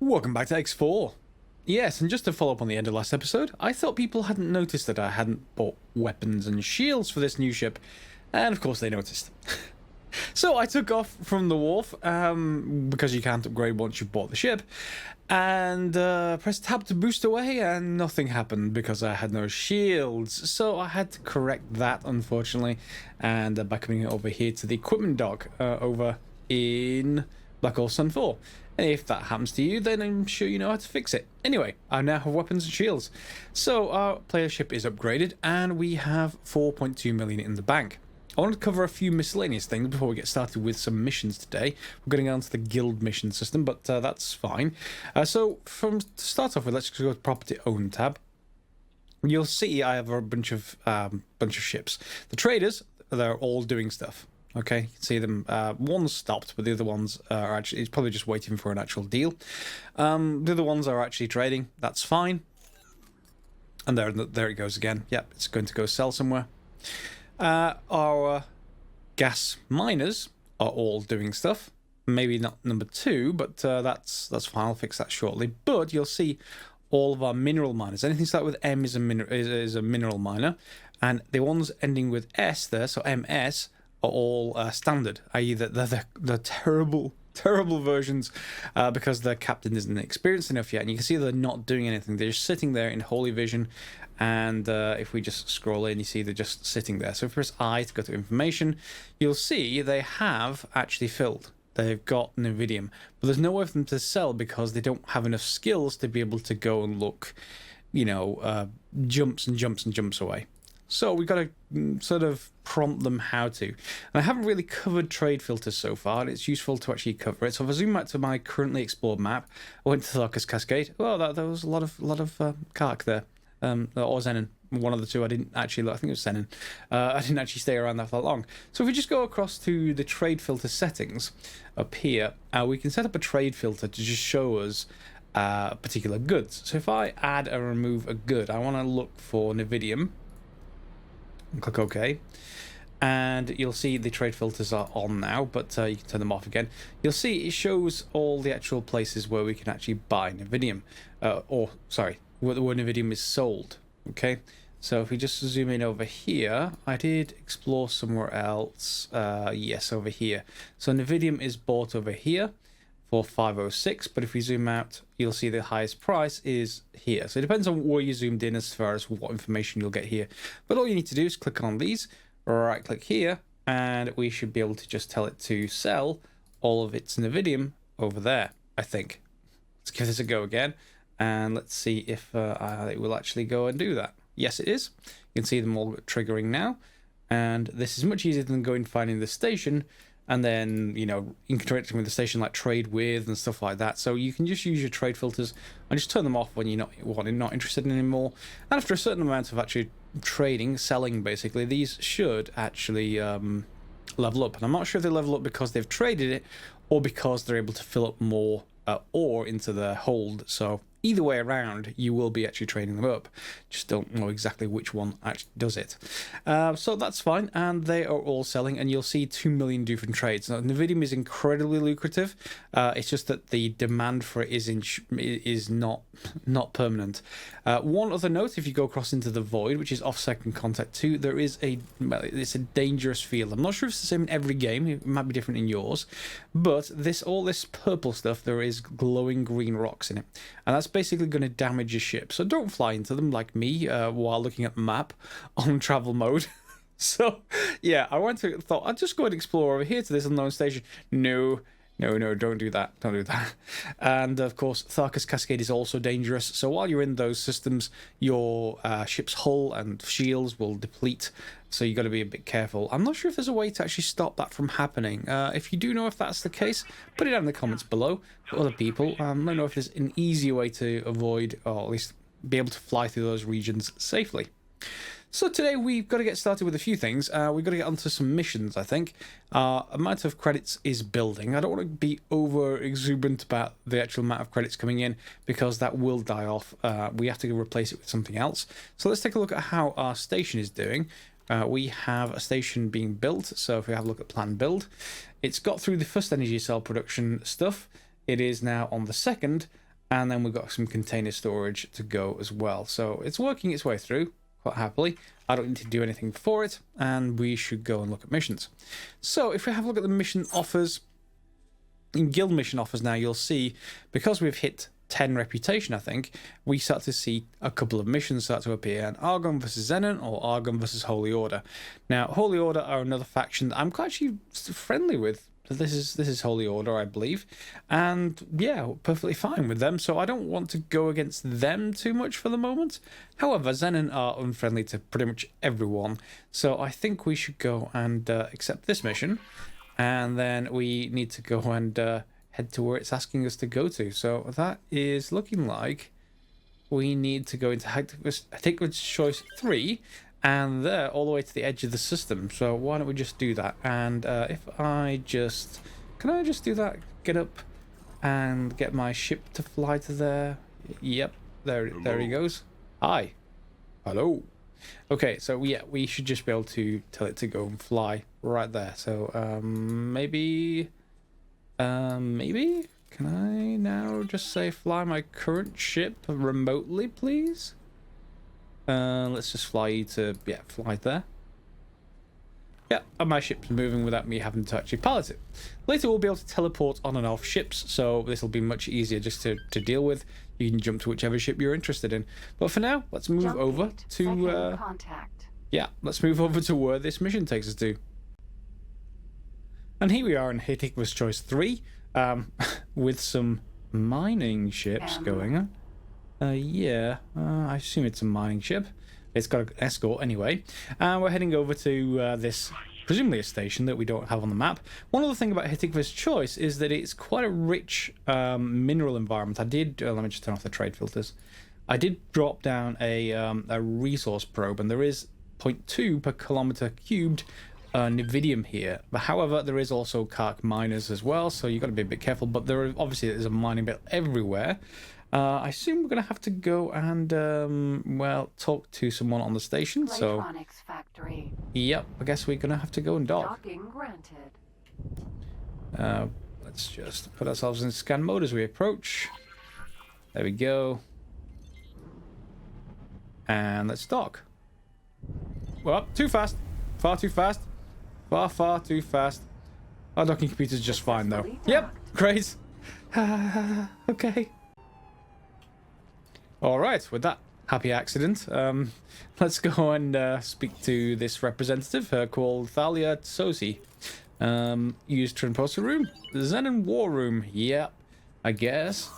Welcome back to X4. Yes, and just to follow up on the end of last episode, I thought people hadn't noticed that I hadn't bought weapons and shields for this new ship, and of course they noticed. So I took off from the wharf, because you can't upgrade once you've bought the ship, and pressed tab to boost away, and nothing happened because I had no shields. So I had to correct that, unfortunately, and by coming over here to the equipment dock over in Black Hole Sun 4. And if that happens to you, then I'm sure you know how to fix it. Anyway, I now have weapons and shields. So our player ship is upgraded, and we have 4.2 million in the bank. I want to cover a few miscellaneous things before we get started with some missions today. We're going to go on to the guild mission system, but that's fine. So to start off with, let's just go to property own tab. You'll see I have a bunch of ships. The traders, they're all doing stuff. Okay, you can see them. One's stopped, but the other ones are actually, it's probably just waiting for an actual deal. The other ones are actually trading. That's fine. And there it goes again. Yep, it's going to go sell somewhere. Our gas miners are all doing stuff. Maybe not number 2, but that's fine. I'll fix that shortly. But you'll see all of our mineral miners. Anything started with M is a mineral miner, and the ones ending with S there, so MS, are all standard, i.e. that they're terrible versions because their captain isn't experienced enough yet, and you can see they're not doing anything. They're just sitting there in holy vision, and if we just scroll in, you see they're just sitting there. So if we press I to go to information, you'll see they have actually filled. They've got Nevidium, but there's no way for them to sell because they don't have enough skills to be able to go and look, jumps and jumps and jumps away. So we've got to sort of prompt them how to. And I haven't really covered trade filters so far, and it's useful to actually cover it. So if I zoom out to my currently explored map, I went to Tharkas Cascade. Well, there was a lot of Kark there, or Zenon. One of the two. I didn't actually look. I think it was Zenon. I didn't actually stay around that for long. So if we just go across to the trade filter settings up here, we can set up a trade filter to just show us particular goods. So if I add or remove a good, I want to look for Nevidium. Click OK, and you'll see the trade filters are on now, but you can turn them off again. You'll see it shows all the actual places where we can actually buy Nevidium, where Nevidium is sold. Okay, so if we just zoom in over here, I did explore somewhere else. Yes, over here. So Nevidium is bought over here for 506, but if we zoom out, you'll see the highest price is here. So it depends on where you zoomed in as far as what information you'll get here. But all you need to do is click on these, right click here, and we should be able to just tell it to sell all of its Nevidium over there, I think. Let's give this a go again, and let's see if it will actually go and do that. Yes, it is. You can see them all triggering now, and this is much easier than going and finding the station and then, interacting with the station like trade with and stuff like that. So you can just use your trade filters and just turn them off when you're not interested in anymore. And after a certain amount of actually selling basically, these should actually level up. And I'm not sure if they level up because they've traded it or because they're able to fill up more ore into their hold. So either way around, you will be actually trading them up. Just don't know exactly which one actually does it. So that's fine, and they are all selling, and you'll see 2 million different trades. Now, Nevidium is incredibly lucrative. It's just that the demand for it is not permanent. One other note: if you go across into the void, which is off second contact 2, there is it's a dangerous field. I'm not sure if it's the same in every game. It might be different in yours, but all this purple stuff, there is glowing green rocks in it, and that's basically going to damage your ship. So don't fly into them like me while looking at the map on travel mode. So yeah, I thought I'd just go and explore over here to this unknown station. No, don't do that. Don't do that. And of course, Tharkas Cascade is also dangerous. So while you're in those systems, your ship's hull and shields will deplete. So you got to be a bit careful. I'm not sure if there's a way to actually stop that from happening. If you do know if that's the case, put it down in the comments below for other people. Let me know if there's an easier way to avoid, or at least be able to fly through those regions safely. So today we've got to get started with a few things. We've got to get onto some missions, I think. Amount of credits is building. I don't want to be over exuberant about the actual amount of credits coming in because that will die off. We have to replace it with something else. So let's take a look at how our station is doing. We have a station being built. So if we have a look at plan build, it's got through the first energy cell production stuff. It is now on the second, And then we've got some container storage to go as well. So it's working its way through quite happily. I don't need to do anything for it, and we should go and look at missions. So if we have a look at the mission offers, in guild mission offers now, you'll see, because we've hit 10 reputation, I think, we start to see a couple of missions start to appear, and Argon versus Xenon or Argon versus Holy Order. Now, Holy Order are another faction that I'm quite actually friendly with. This is Holy Order, I believe, and yeah, perfectly fine with them, so I don't want to go against them too much for the moment. However, Xenon are unfriendly to pretty much everyone, so I think we should go and accept this mission, and then we need to go and head to where it's asking us to go to. So that is looking like we need to go into Hectic's Choice 3, and there, all the way to the edge of the system. So why don't we just do that? And if I just... Can I just do that? Get up and get my ship to fly to there. Yep, there he goes. Hi. Hello. Okay, so yeah, we should just be able to tell it to go and fly right there. So maybe... Can I now just say fly my current ship remotely, please? Let's just fly you to, yeah, fly there. Yeah, and my ship's moving without me having to actually pilot it. Later we'll be able to teleport on and off ships, so this will be much easier just to deal with. You can jump to whichever ship you're interested in. But for now, let's move over to... yeah, let's move over to where this mission takes us to. And here we are in Hectic's Choice 3, with some mining ships going on. Yeah, I assume it's a mining ship. It's got an escort anyway. And we're heading over to this, presumably a station that we don't have on the map. One other thing about Hectic's Choice is that it's quite a rich mineral environment. I did, let me just turn off the trade filters. I did drop down a resource probe, and there is 0.2 per kilometer cubed Nividium here. But however, there is also Kark miners as well, so you've got to be a bit careful. But there are, obviously there's a mining bit everywhere. I assume we're going to have to go and, well, talk to someone on the station, so... Electronics factory. Yep, I guess we're going to have to go and dock. Docking granted. Let's just put ourselves in scan mode as we approach. There we go. And let's dock. Well, too fast. Far too fast. Far too fast. Our docking computer's just fine, though. Yep, great. Okay. Alright, with that happy accident, let's go and speak to this representative called Thalia Tsosi. Use Trimposa Room? The Xenon War Room. Yep, I guess.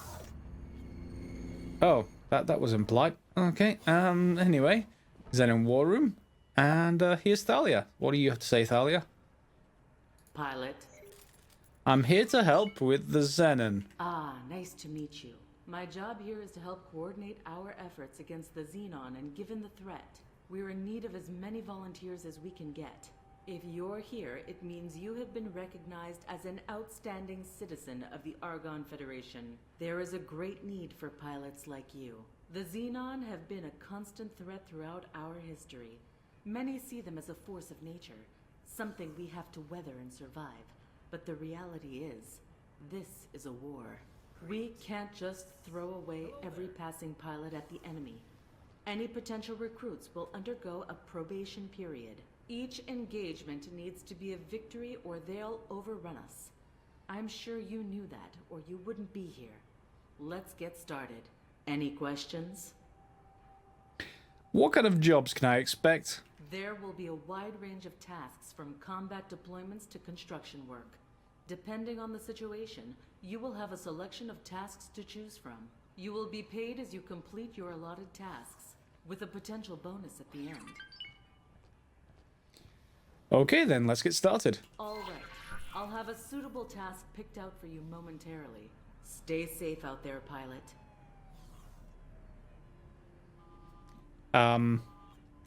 Oh, that was impolite. Okay, anyway. Xenon War Room. And here's Thalia. What do you have to say, Thalia? Pilot. I'm here to help with the Xenon. Ah, nice to meet you. My job here is to help coordinate our efforts against the Xenon, and given the threat, we're in need of as many volunteers as we can get. If you're here, it means you have been recognized as an outstanding citizen of the Argon Federation. There is a great need for pilots like you. The Xenon have been a constant threat throughout our history. Many see them as a force of nature, something we have to weather and survive. But the reality is, this is a war. We can't just throw away every passing pilot at the enemy. Any potential recruits will undergo a probation period. Each engagement needs to be a victory or they'll overrun us. I'm sure you knew that, or you wouldn't be here. Let's get started. Any questions? What kind of jobs can I expect? There will be a wide range of tasks, from combat deployments to construction work. Depending on the situation, you will have a selection of tasks to choose from. You will be paid as you complete your allotted tasks, with a potential bonus at the end. Okay then, let's get started. All right. I'll have a suitable task picked out for you momentarily. Stay safe out there, pilot.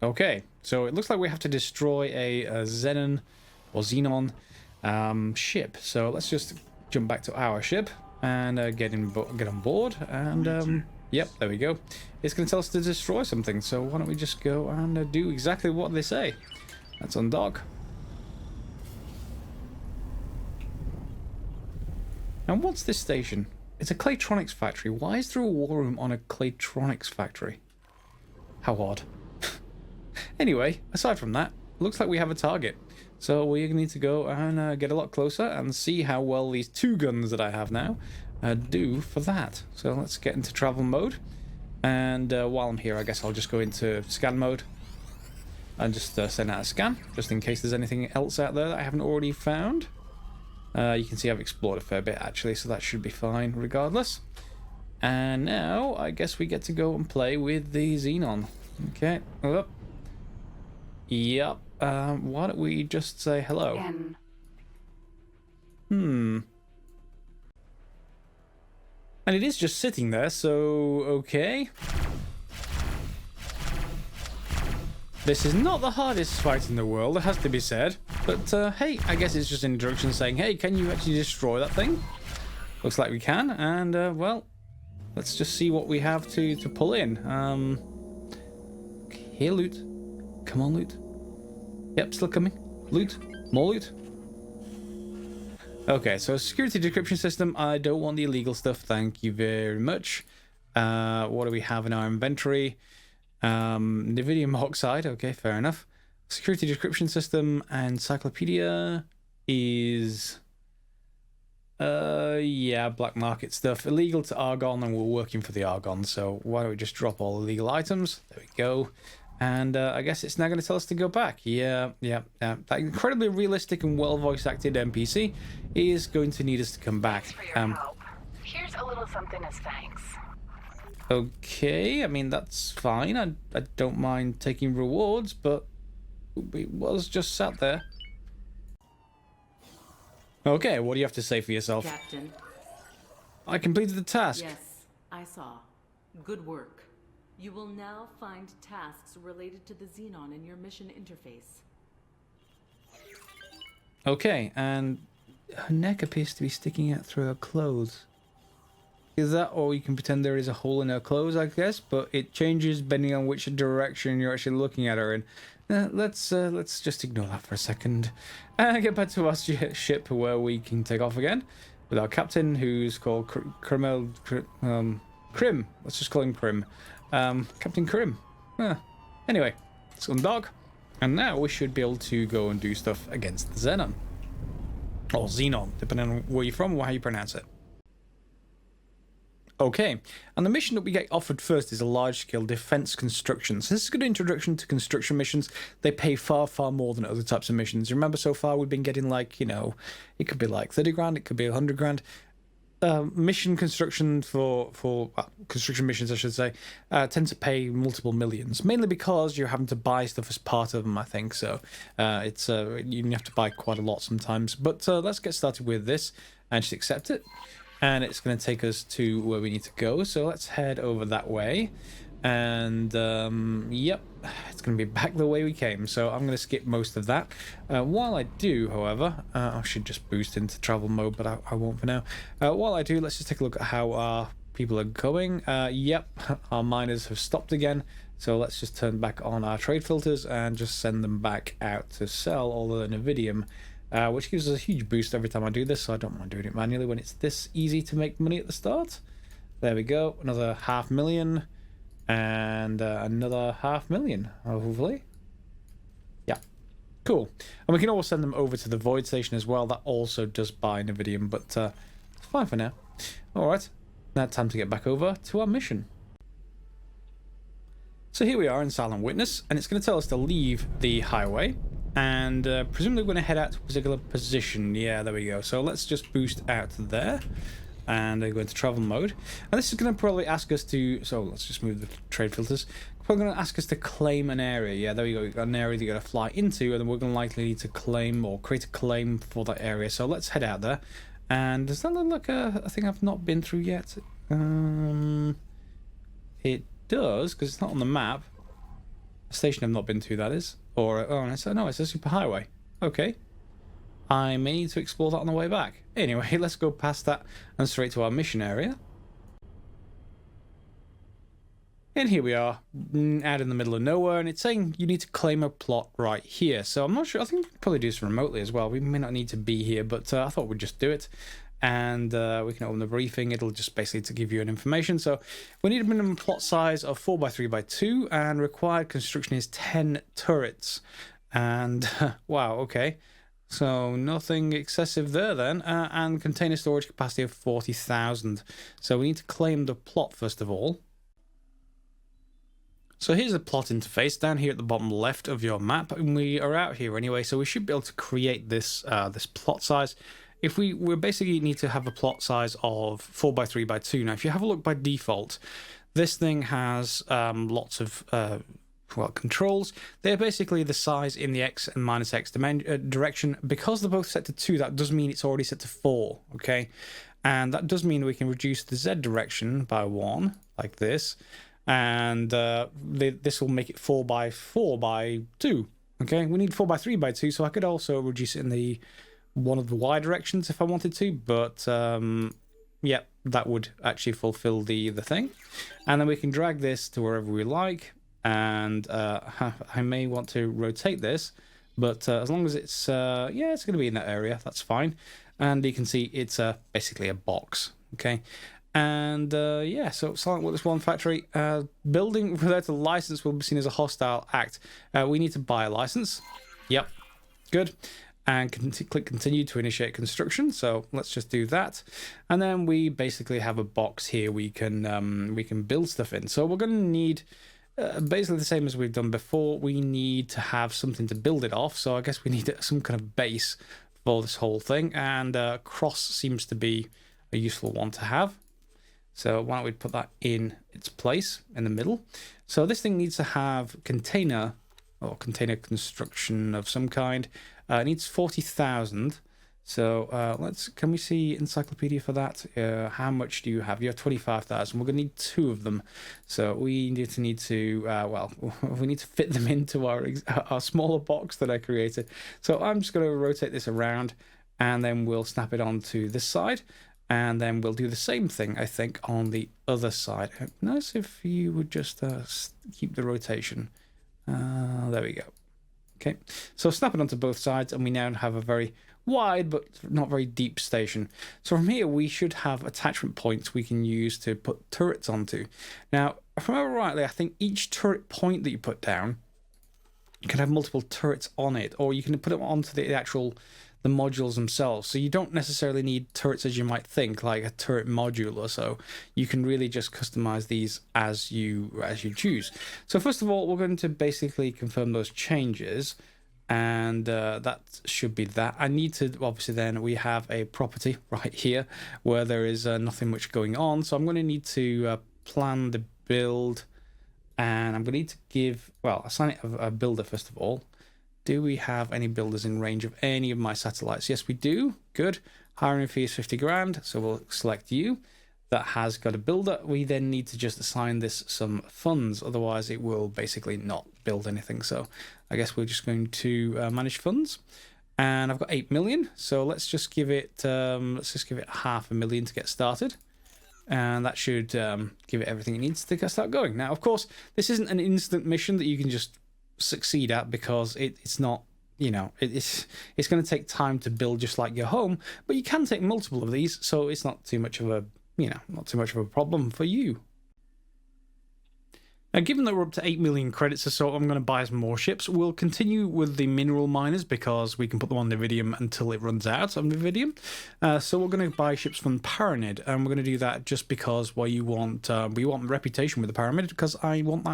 Okay, so it looks like we have to destroy a Xenon or Xenon ship. So let's just jump back to our ship and get on board. And yep, there we go. It's going to tell us to destroy something. So why don't we just go and do exactly what they say? Let's undock. And what's this station? It's a Claytronics factory. Why is there a war room on a Claytronics factory? How odd. Anyway, aside from that, looks like we have a target. So we're going to need to go and get a lot closer and see how well these 2 guns that I have now do for that. So let's get into travel mode. And while I'm here, I guess I'll just go into scan mode. And just send out a scan, just in case there's anything else out there that I haven't already found. You can see I've explored a fair bit, actually, so that should be fine regardless. And now, I guess we get to go and play with the Xenon. Okay, oh. Yep. Why don't we just say hello? In. And it is just sitting there, so okay. This is not the hardest fight in the world, it has to be said. But hey, I guess it's just an introduction saying, hey, can you actually destroy that thing? Looks like we can, and well, let's just see what we have to pull in. Here, loot. Come on, loot. Yep, still coming. Loot. More loot. Okay, so security decryption system. I don't want the illegal stuff, thank you very much. What do we have in our inventory? Nevidium oxide, okay, fair enough. Security description system and encyclopedia is yeah, black market stuff. Illegal to Argon, and we're working for the Argon, so why don't we just drop all illegal items? There we go. And I guess it's now going to tell us to go back. Yeah. That incredibly realistic and well voice acted NPC is going to need us to come back. Thanks for your help. Here's a little something as thanks. Okay, I mean, that's fine. I don't mind taking rewards, but it was just sat there. Okay, what do you have to say for yourself? Captain. I completed the task. Yes, I saw. Good work. You will now find tasks related to the Xenon in your mission interface. Okay, and her neck appears to be sticking out through her clothes. Is that, or you can pretend there is a hole in her clothes, I guess, but it changes depending on which direction you're actually looking at her in. Let's just ignore that for a second and get back to our ship where we can take off again with our captain, who's called Krim. Let's just call him Krim. Captain Krim. Anyway, let's undock, and now we should be able to go and do stuff against the Xenon. Or Xenon, depending on where you're from or how you pronounce it. Okay, and the mission that we get offered first is a large-scale defense construction. So this is a good introduction to construction missions. They pay far, far more than other types of missions. Remember, so far we've been getting, like, you know, it could be like 30 grand, it could be 100 grand. Mission construction for construction missions, I should say, tend to pay multiple millions, mainly because you're having to buy stuff as part of them, I think. So it's you have to buy quite a lot sometimes. But let's get started with this and just accept it. And it's going to take us to where we need to go. So let's head over that way. And yep, it's going to be back the way we came. So I'm going to skip most of that. While I do, however, I should just boost into travel mode, but I won't for now. While I do, let's just take a look at how our people are going. Yep, our miners have stopped again. So let's just turn back on our trade filters and just send them back out to sell all the Nevidium. Which gives us a huge boost every time I do this, so I don't mind doing it manually when it's this easy to make money at the start. There we go, another 500,000, and another 500,000, hopefully. Yeah, cool. And we can always send them over to the Void Station as well. That also does buy Nevidium, but it's fine for now. Alright, now time to get back over to our mission. So here we are in Silent Witness, and it's going to tell us to leave the highway. And presumably we're going to head out to a particular position. Yeah, there we go. So let's just boost out there and go into travel mode. And this is going to probably ask us to... So let's just move the trade filters. Probably going to ask us to claim an area. Yeah, there we go. We've got an area that you're going to fly into, and then we're going to likely need to claim or create a claim for that area. So let's head out there. And does that look like a thing I've not been through yet? It does, because it's not on the map. A station I've not been to, that is. Or, oh, no, it's a superhighway. Okay. I may need to explore that on the way back. Anyway, let's go past that and straight to our mission area. And here we are, out in the middle of nowhere, and it's saying you need to claim a plot right here. So I'm not sure, I think we can probably do this remotely as well. We may not need to be here, but I thought we'd just do it. and we can open the briefing. It'll just basically to give you an information. So we need a minimum plot size of 4x3x2, and required construction is 10 turrets. And wow, okay, so nothing excessive there then. And container storage capacity of 40,000. So we need to claim the plot first of all. So here's the plot interface down here at the bottom left of your map, and we are out here anyway, so we should be able to create this this plot size. If we basically need to have a plot size of 4x3x2. Now, if you have a look by default, this thing has lots of controls. They're basically the size in the x and minus x direction. Because they're both set to 2, that does mean it's already set to 4. Okay, and that does mean we can reduce the z direction by 1 like this. And this will make it 4x4x2. Okay, we need 4x3x2, so I could also reduce it in the one of the y directions if I wanted to, but yeah, that would actually fulfill the thing. And then we can drag this to wherever we like, and I may want to rotate this, but as long as it's yeah, it's going to be in that area, that's fine. And you can see it's basically a box. Okay. And yeah, so Silent Witness 1 factory, building without a license will be seen as a hostile act. We need to buy a license. Yep, good. And click continue to initiate construction. So let's just do that. And then we basically have a box here we can build stuff in. So we're going to need basically the same as we've done before. We need to have something to build it off. So I guess we need some kind of base for this whole thing. And cross seems to be a useful one to have. So why don't we put that in its place in the middle? So this thing needs to have container or container construction of some kind. It needs 40,000. So can we see encyclopedia for that? How much do you have? You have 25,000. We're going to need 2 of them. So we need to well, we need to fit them into our smaller box that I created. So I'm just going to rotate this around, and then we'll snap it onto this side. And then we'll do the same thing, I think, on the other side. Nice if you would just keep the rotation. There we go. Okay, so snap it onto both sides, and we now have a very wide but not very deep station. So from here, we should have attachment points we can use to put turrets onto. Now, if I remember rightly, I think each turret point that you put down can have multiple turrets on it, or you can put them onto the modules themselves. So you don't necessarily need turrets as you might think, like a turret module or so. You can really just customize these as you choose. So first of all, we're going to basically confirm those changes, and that should be that. I need to, obviously then we have a property right here where there is nothing much going on. So I'm going to need to plan the build, and I'm going to need to give, well, assign it a builder first of all. Do we have any builders in range of any of my satellites? Yes, we do. Good. Hiring fee is 50 grand. So we'll select you. That has got a builder. We then need to just assign this some funds. Otherwise, it will basically not build anything. So I guess we're just going to manage funds. And I've got 8 million. So let's just give it $500,000 to get started. And that should give it everything it needs to start going. Now, of course, this isn't an instant mission that you can just succeed at, because it's not, you know, it's going to take time to build just like your home, but you can take multiple of these, so it's not too much of a, you know, not too much of a problem for you. Now, given that we're up to 8 million credits or so, I'm going to buy some more ships. We'll continue with the mineral miners because we can put them on Nvidium until it runs out of Nvidium. So we're going to buy ships from Paranid, and we're going to do that just because we want reputation with the Pyramid, because I want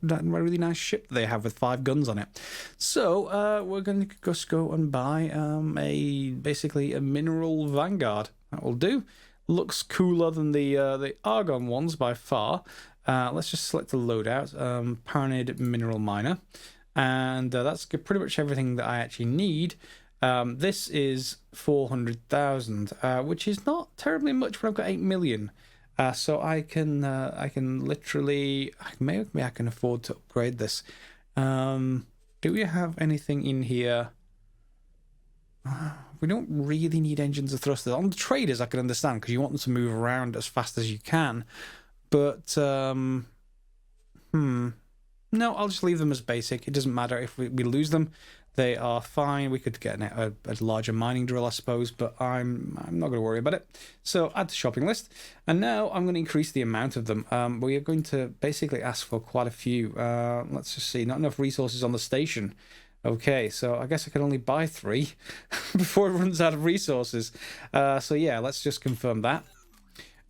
that really nice ship that they have with 5 guns on it. So we're going to just go and buy basically a mineral Vanguard. That will do. Looks cooler than the Argon ones by far. Let's just select the loadout, Paranid Mineral Miner, and that's pretty much everything that I actually need. This is 400,000, which is not terribly much when I've got 8 million. So I can literally, maybe I can afford to upgrade this. Do we have anything in here? We don't really need engines or thrusters. On the traders, I can understand, because you want them to move around as fast as you can. But, no, I'll just leave them as basic. It doesn't matter if we lose them. They are fine. We could get a larger mining drill, I suppose, but I'm not going to worry about it. So add to shopping list. And now I'm going to increase the amount of them. We are going to basically ask for quite a few. Let's just see. Not enough resources on the station. Okay, so I guess I can only buy 3 before it runs out of resources. So yeah, let's just confirm that.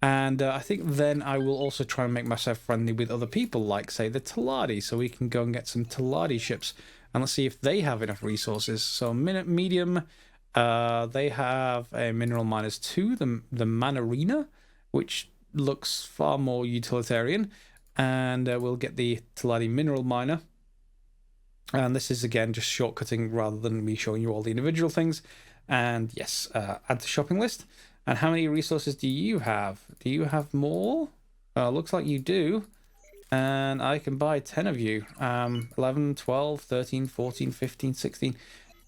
And I think then I will also try and make myself friendly with other people, like, say, the Taladi, so we can go and get some Taladi ships. And let's see if they have enough resources. So medium, they have a mineral miners 2, the Manarina, which looks far more utilitarian. And we'll get the Taladi mineral miner. And this is, again, just shortcutting rather than me showing you all the individual things. And yes, add to shopping list. And how many resources do you have? Do you have more? Looks like you do. And I can buy 10 of you. 11, 12, 13, 14, 15, 16.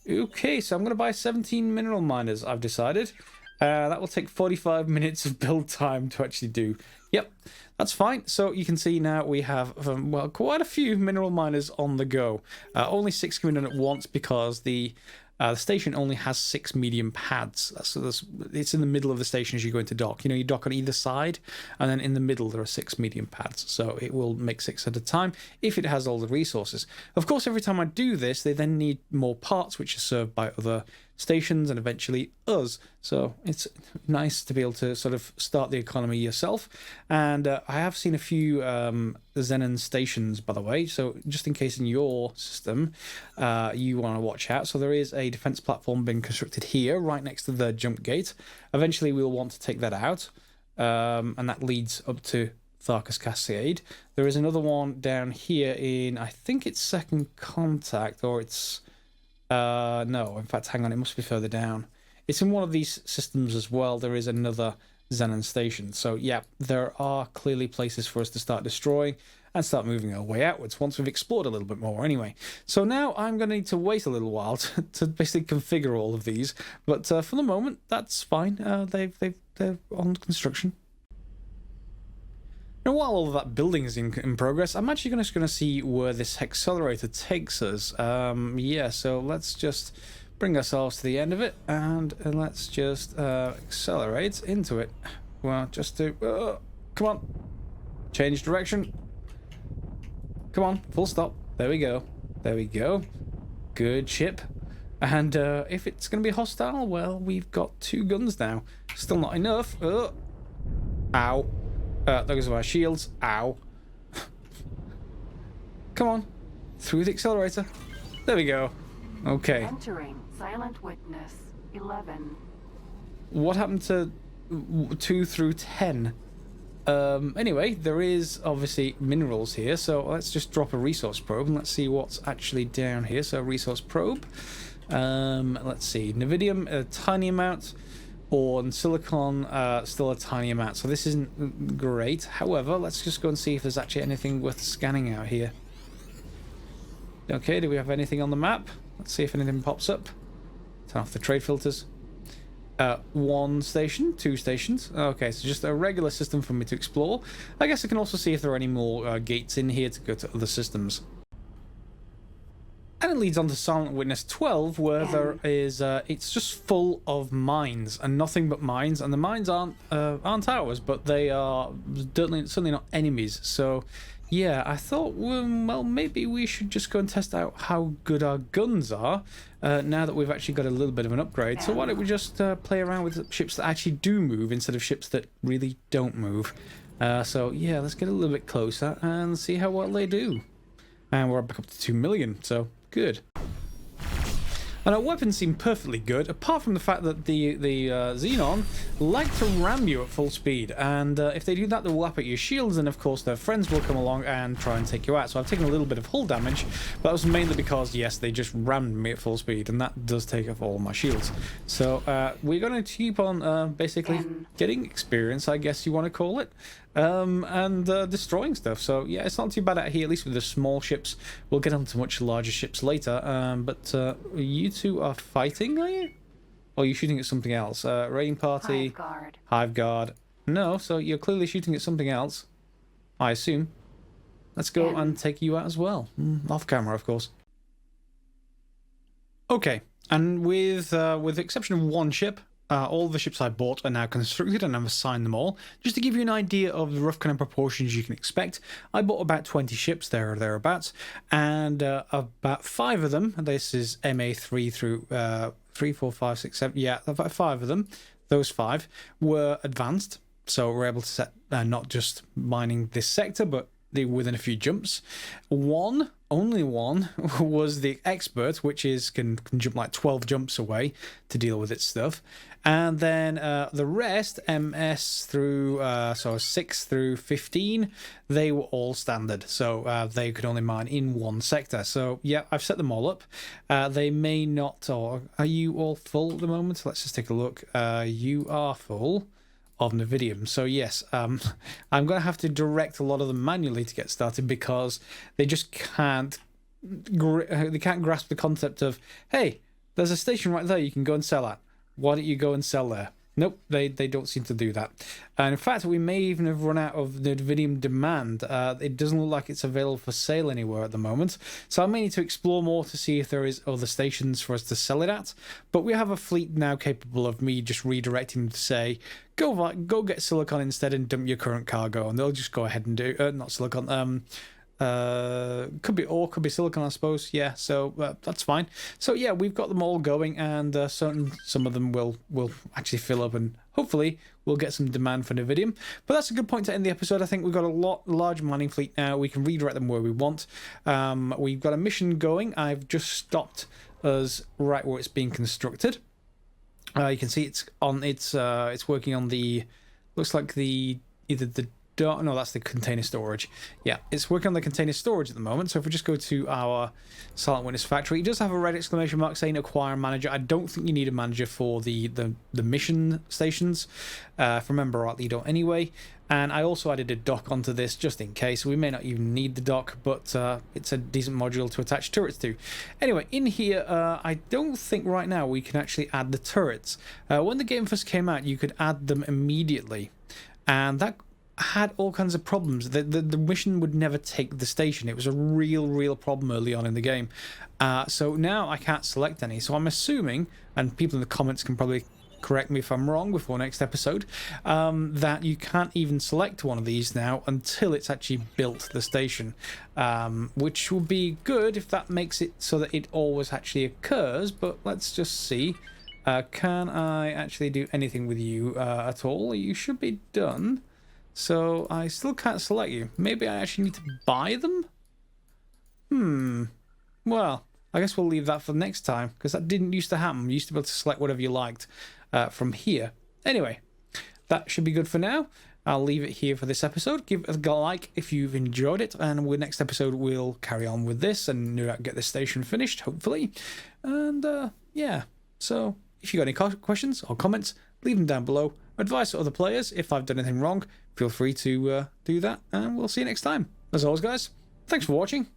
Okay, so I'm going to buy 17 mineral miners, I've decided. That will take 45 minutes of build time to actually do. Yep, that's fine. So you can see now we have, well, quite a few mineral miners on the go. Only 6 coming in at once because the station only has 6 medium pads. So it's in the middle of the station as you go into dock. You know, you dock on either side, and then in the middle there are 6 medium pads. So it will make 6 at a time if it has all the resources. Of course, every time I do this, they then need more parts, which are served by other stations and eventually us. So it's nice to be able to sort of start the economy yourself. And I have seen a few Xenon stations, by the way, so just in case in your system you want to watch out. So there is a defense platform being constructed here right next to the jump gate. Eventually we'll want to take that out, and that leads up to Tharkas Cascade. There is another one down here in, I think it's Second Contact, or it's no, in fact, hang on, it must be further down. It's in one of these systems as well. There is another Xenon station. So yeah, there are clearly places for us to start destroying and start moving our way outwards once we've explored a little bit more anyway. So now I'm going to need to wait a little while to basically configure all of these. But for the moment, that's fine. They're on construction. Now, while all of that building is in progress, I'm actually just going to see where this accelerator takes us. Yeah, so let's just bring ourselves to the end of it, and let's just accelerate into it. Well, just to... come on. Change direction. Come on, full stop. There we go. There we go. Good ship. And if it's going to be hostile, well, we've got 2 guns now. Still not enough. Ow. Those are our shields. Ow. Come on. Through the accelerator. There we go. Okay. Entering silent witness 11. What happened to 2 through 10? Anyway, there is obviously minerals here, so let's just drop a resource probe and let's see what's actually down here. So resource probe. Let's see. Nevidium, a tiny amount. Or silicon, still a tiny amount. So this isn't great. However, let's just go and see if there's actually anything worth scanning out here. Okay, do we have anything on the map? Let's see if anything pops up. Turn off the trade filters. 1 station, 2 stations. Okay, so just a regular system for me to explore. I guess I can also see if there are any more gates in here to go to other systems. And it leads on to Silent Witness 12, where there is, it's just full of mines, and nothing but mines, and the mines aren't ours, but they are certainly not enemies. So, yeah, I thought, well, maybe we should just go and test out how good our guns are, now that we've actually got a little bit of an upgrade. So why don't we just play around with ships that actually do move, instead of ships that really don't move. So, yeah, let's get a little bit closer and see how well they do. And we're back up to 2 million, so... good. And our weapons seem perfectly good, apart from the fact that the Xenon like to ram you at full speed, and if they do that, they'll lap at your shields, and of course their friends will come along and try and take you out. So I've taken a little bit of hull damage, but that was mainly because, yes, they just rammed me at full speed, and that does take off all my shields. So we're going to keep on basically getting experience, I guess you want to call it, and destroying stuff. So yeah, it's not too bad out here, at least with the small ships. We'll get on to much larger ships later, but you two are fighting, are you? Or are you shooting at something else? Raiding party, Hive Guard. No, so you're clearly shooting at something else, I assume. Let's go and take you out as well. Off camera, of course. Okay, and with the exception of one ship, all the ships I bought are now constructed and I've assigned them all. Just to give you an idea of the rough kind of proportions you can expect, I bought about 20 ships there or thereabouts, and about 5 of them, this is MA3 through 3, 4, 5, 6, 7, yeah, about 5 of them, those 5 were advanced, so we're able to set not just mining this sector, but within a few jumps. Only one, was the expert, which is can jump like 12 jumps away to deal with its stuff. And then the rest, MS through, so 6 through 15, they were all standard. So they could only mine in one sector. So yeah, I've set them all up. They may not, or are you all full at the moment? Let's just take a look. You are full of Nevidium. So yes, I'm going to have to direct a lot of them manually to get started because they just can't grasp the concept of, hey, there's a station right there you can go and sell at. Why don't you go and sell there? Nope, they don't seem to do that. And in fact, we may even have run out of the Nevidium demand. It doesn't look like it's available for sale anywhere at the moment. So I may need to explore more to see if there is other stations for us to sell it at. But we have a fleet now capable of me just redirecting them to say, go get silicon instead and dump your current cargo. And they'll just go ahead and do, not silicon, could be ore, could be silicon, I suppose. Yeah, so that's fine. So yeah, we've got them all going, and some of them will actually fill up, and hopefully we'll get some demand for Nevidium. But that's a good point to end the episode. I think we've got a large mining fleet now. We can redirect them where we want. We've got a mission going. I've just stopped us right where it's being constructed. You can see it's working on the, looks like either the, no, that's the container storage. Yeah, it's working on the container storage at the moment. So if we just go to our Silent Witness factory, it does have a red exclamation mark saying acquire a manager. I don't think you need a manager for the mission stations. If I remember rightly, you don't anyway. And I also added a dock onto this just in case. We may not even need the dock, but it's a decent module to attach turrets to. Anyway, in here, I don't think right now we can actually add the turrets. When the game first came out, you could add them immediately. And that had all kinds of problems. The mission would never take the station. It was a real problem early on in the game. So now I can't select any. So I'm assuming, and people in the comments can probably correct me if I'm wrong before next episode, that you can't even select one of these now until it's actually built the station, which will be good if that makes it so that it always actually occurs. But let's just see. Can I actually do anything with you at all? You should be done. So I still can't select you. Maybe I actually need to buy them? Well, I guess we'll leave that for next time, because that didn't used to happen. You used to be able to select whatever you liked from here. Anyway, that should be good for now. I'll leave it here for this episode. Give it a like if you've enjoyed it, and with next episode we'll carry on with this and get this station finished, hopefully. And yeah, so if you've got any questions or comments, leave them down below. Advice to other players, if I've done anything wrong, feel free to do that, and we'll see you next time. As always, guys, thanks for watching.